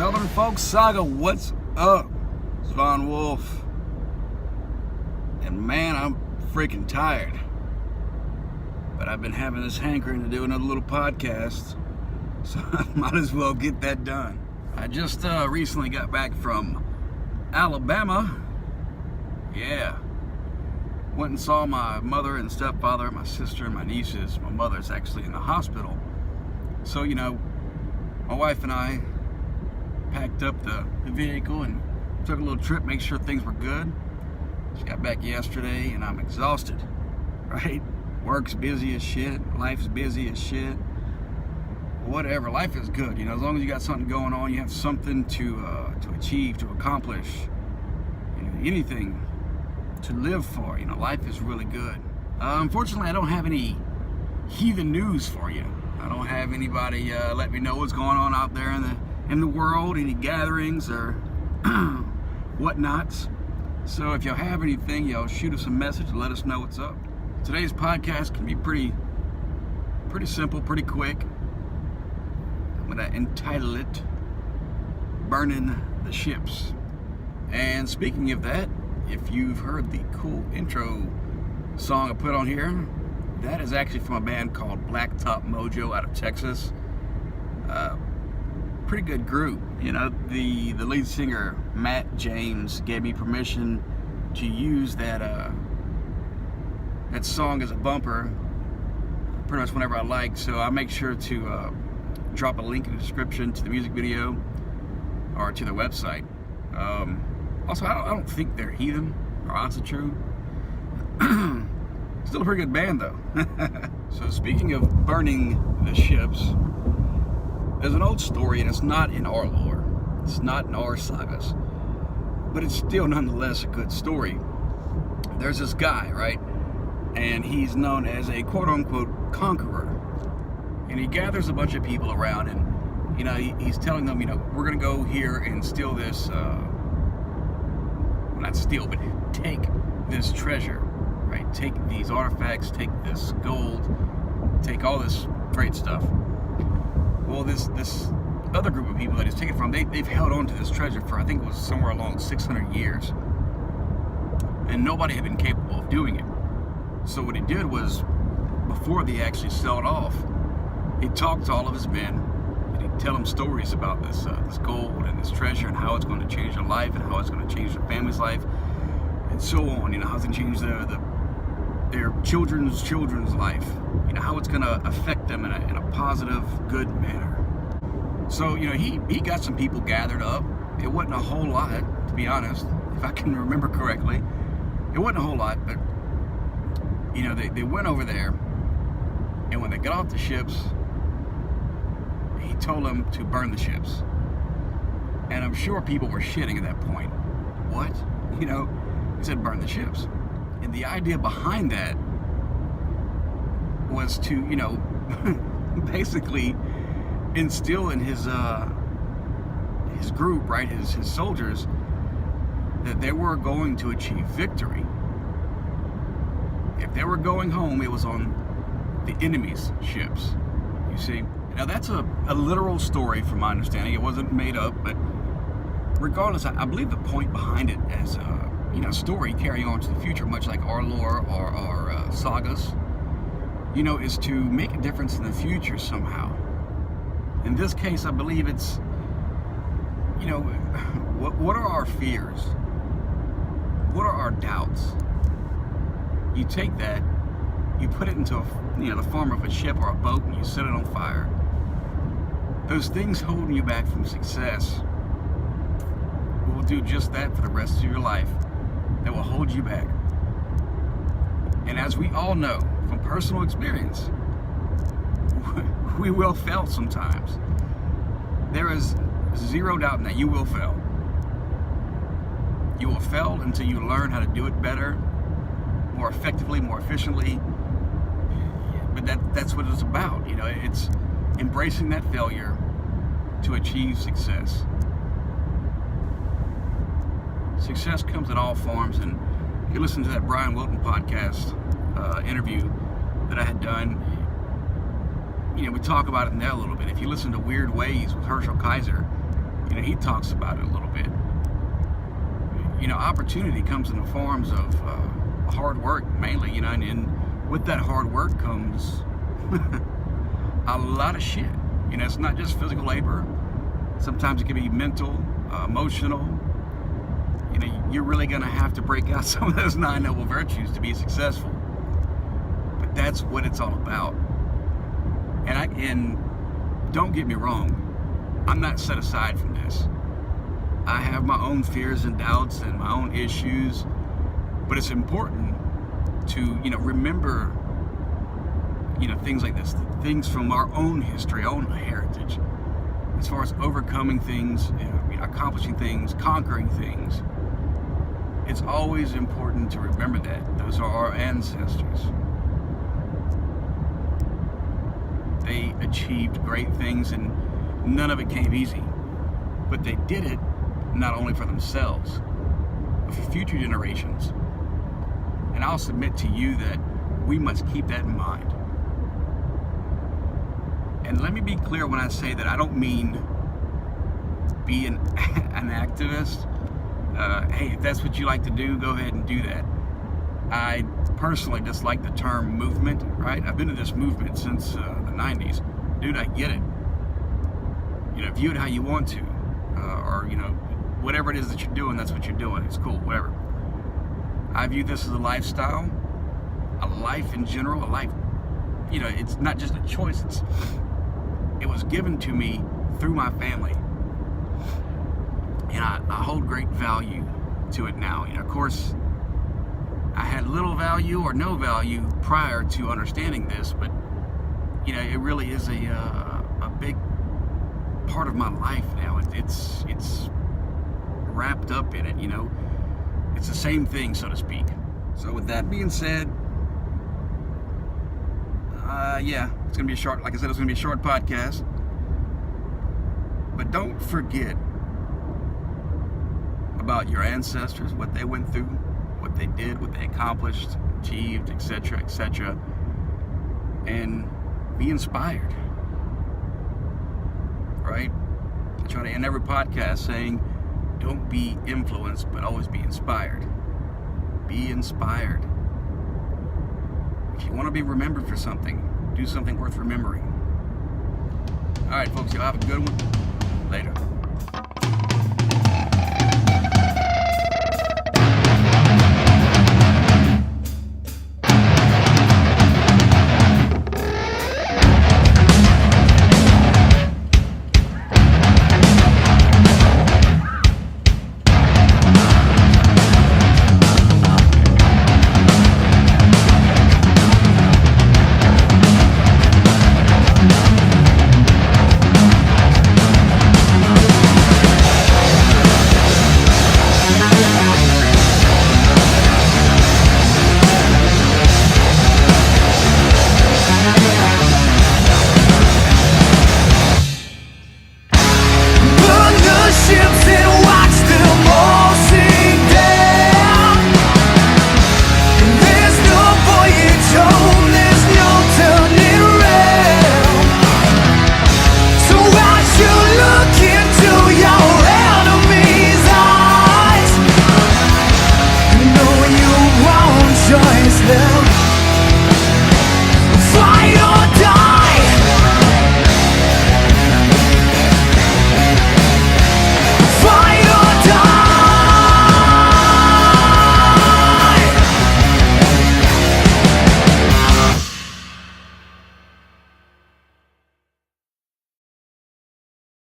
Southern Folk Saga, what's up? It's Von Wolf. And man, I'm freaking tired. But I've been having this hankering to do another little podcast, so I might as well get that done. I just recently got back from Alabama. Yeah. Went and saw my mother and stepfather, my sister and my nieces. My mother's actually in the hospital. So, you know, my wife and I packed up the vehicle and took a little trip, make sure things were good. Just got back yesterday and I'm exhausted, right? Work's busy as shit, life's busy as shit. Whatever, life is good, you know, as long as you got something going on, you have something to achieve, to accomplish, you know, anything to live for, you know, life is really good. Unfortunately, I don't have any heathen news for you. I don't have anybody let me know what's going on out there in the world, any gatherings or whatnots. So if y'all have anything, y'all shoot us a message and let us know what's up. Today's podcast can be pretty simple, pretty quick. I'm gonna entitle it Burning the Ships. And speaking of that, if you've heard the cool intro song I put on here, that is actually from a band called Blacktop Mojo out of Texas. Pretty good group, you know. The lead singer Matt James gave me permission to use that song as a bumper pretty much whenever I like, so I make sure to drop a link in the description to the music video or to the website. Also, I don't think they're heathen or honestly true. Still a pretty good band though. So speaking of burning the ships, there's an old story, and it's not in our lore. It's not in our sagas. But it's still nonetheless a good story. There's this guy, right? And he's known as a quote-unquote conqueror. And he gathers a bunch of people around, and, you know, he's telling them, you know, we're going to go here and steal this, not steal, but take this treasure, right? Take these artifacts, take this gold, take all this great stuff. Well, this other group of people that he's taken from, they've held on to this treasure for, I think it was somewhere along 600 years. And nobody had been capable of doing it. So what he did was, before they actually sell it off, he'd talk to all of his men, and he'd tell them stories about this gold and this treasure and how it's going to change their life and how it's going to change their family's life and so on. You know, how it's going to change their children's life. You know, how it's going to affect them in a positive, good manner. So, you know, he got some people gathered up. It wasn't a whole lot, to be honest, if I can remember correctly. It wasn't a whole lot, but, you know, they went over there, and when they got off the ships, he told them to burn the ships. And I'm sure people were shitting at that point. What? You know, he said burn the ships. And the idea behind that was to, you know, basically instill in his group, right, his soldiers, that they were going to achieve victory. If they were going home, it was on the enemy's ships, you see. Now that's a literal story from my understanding. It wasn't made up, but regardless, I believe the point behind it as you know, story carrying on to the future, much like our lore or our sagas, you know, is to make a difference in the future somehow. In this case, I believe it's, you know, what are our fears? What are our doubts? You take that, you put it into the form of a ship or a boat, and you set it on fire. Those things holding you back from success will do just that for the rest of your life. That will hold you back. And as we all know from personal experience, we will fail sometimes. There is zero doubt in that. You will fail. You will fail until you learn how to do it better, more effectively, more efficiently. But that's what it's about. You know, it's embracing that failure to achieve success. Success comes in all forms, and if you listen to that Brian Wilton podcast interview that I had done, you know, we talk about it in there a little bit. If you listen to Weird Ways with Herschel Kaiser, you know, he talks about it a little bit. You know, opportunity comes in the forms of hard work mainly, you know, and with that hard work comes a lot of shit. You know, it's not just physical labor. Sometimes it can be mental, emotional. You know, you're really going to have to break out some of those 9 noble virtues to be successful. But that's what it's all about. And don't get me wrong, I'm not set aside from this. I have my own fears and doubts and my own issues, but it's important to, you know, remember, you know, things like this, things from our own history, own heritage, as far as overcoming things, you know, accomplishing things, conquering things. It's always important to remember that. Those are our ancestors. They achieved great things, and none of it came easy. But they did it not only for themselves, but for future generations. And I'll submit to you that we must keep that in mind. And let me be clear when I say that I don't mean be an activist. Hey, if that's what you like to do, go ahead and do that. I personally dislike the term movement, right? I've been in this movement since the 90s. Dude, I get it. You know, view it how you want to. Or, you know, whatever it is that you're doing, that's what you're doing. It's cool, whatever. I view this as a lifestyle, a life in general, a life, you know, it's not just a choice. It was given to me through my family. And I hold great value to it now. You know, of course, I had little value or no value prior to understanding this, but, you know, it really is a big part of my life now. It's wrapped up in it, you know. It's the same thing, so to speak. So with that being said, yeah, it's going to be a short, like I said, it's going to be a short podcast. But don't forget about your ancestors, what they went through, what they did, what they accomplished, achieved, etc., etc. And be inspired. Right? I try to end every podcast saying, don't be influenced, but always be inspired. Be inspired. If you want to be remembered for something, do something worth remembering. All right, folks, y'all have a good one. Later.